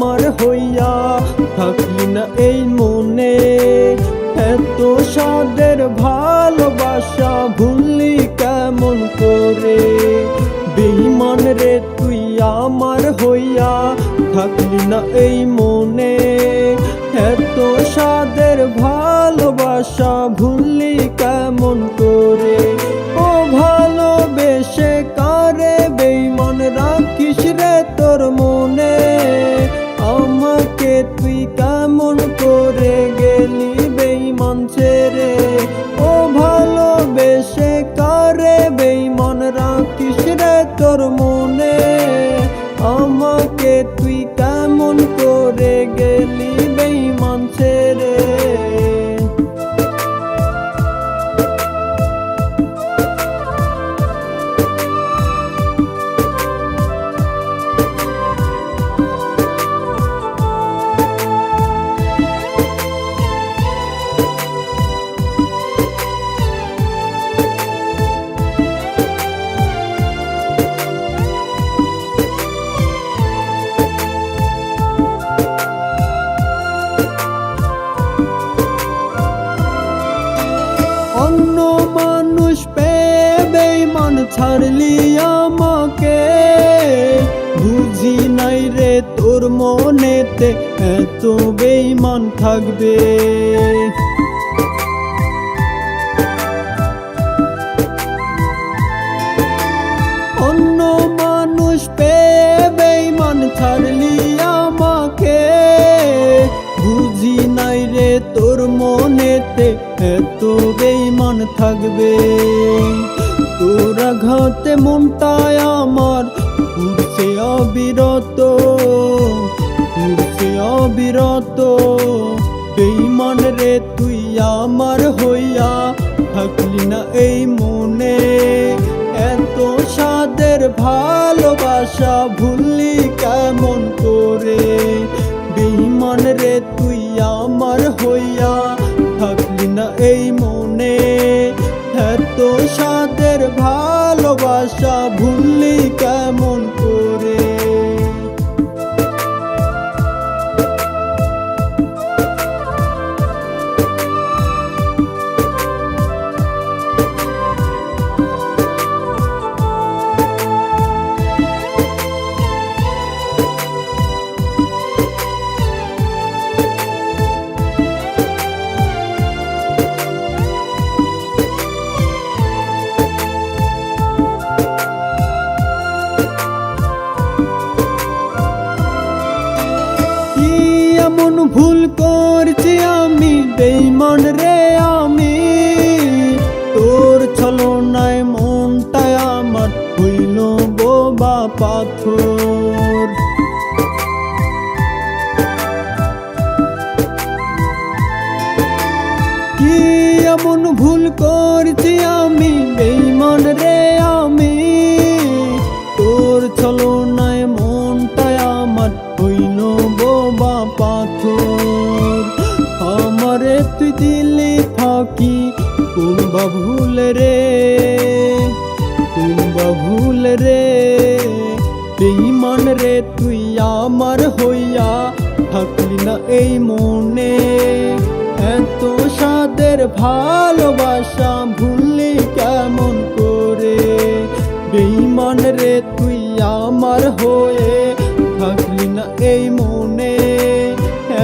আমার হইয়া থাকলি না এই মনে। এত সাদের ভালোবাসা ভুললি কেমন করে? বেঈমান রে তুই আমার হইয়া থাকলি না এই মনে। এত সাদের ভালোবাসা ভুললি কেমন করে? ও ভালোবেসে কারে বেঈমান রাখিস রে তোর মনে। আমাকে তুই কেমন করে গেলি বেঈমান ছেড়ে? ও ভালোবেসে কারে বেঈমান রাখিস রে তোর মনে। আমাকে তুই কেমন করে গেলি বেঈমান ছেড়ে? অন্য মানুষ পেয়ে বেঈমান ছাড়লি আমাকে। বুঝি নাই রে তোর মনেতে এত বেঈমান থাকবে। অন্য মানুষ পেয়ে বেঈমান ছাড়লি আমাকে। বুঝি নাই রে তোর মনেতে এত বেঈমান থাকবে। তোর আঘাতে মনটায় আমার উঠছে অবিরত, উঠছে অবিরত। বেঈমান রে তুই আমার হইয়া থাকলি না এই মনে। এত সাদের ভালোবাসা ভুললি কেমন করে? বেঈমান রে তুই আমার হইয়া থাকলি না এই মনে। এত সাদের ভালোবাসা ভুললি কেমন করে? এমন ভুল করছি আমি বেঈমান রে আমি। তোর ছলনায় মনটায় আমার হইল বোবা পাথর। কি এমন ভুল করছি আমি বেঈমান রে আমি। তোর ছলনায় মনটায় আমার হইল বোবা পাথর। আমারে তুই দিলি ফাঁকি কুম্বা ভুল রে, কুম্বা ভুল রে। বেঈমান রে তুই আমার হইয়া থাকলি না এই মনে। এত সাদের ভালোবাসা ভুললি কেমন করে? বেঈমান রে তুই আমার হয়ে থাকলি না এই মনে।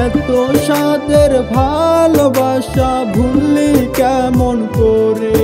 এত সাদের ভালোবাসা ভুললি কেমন করে?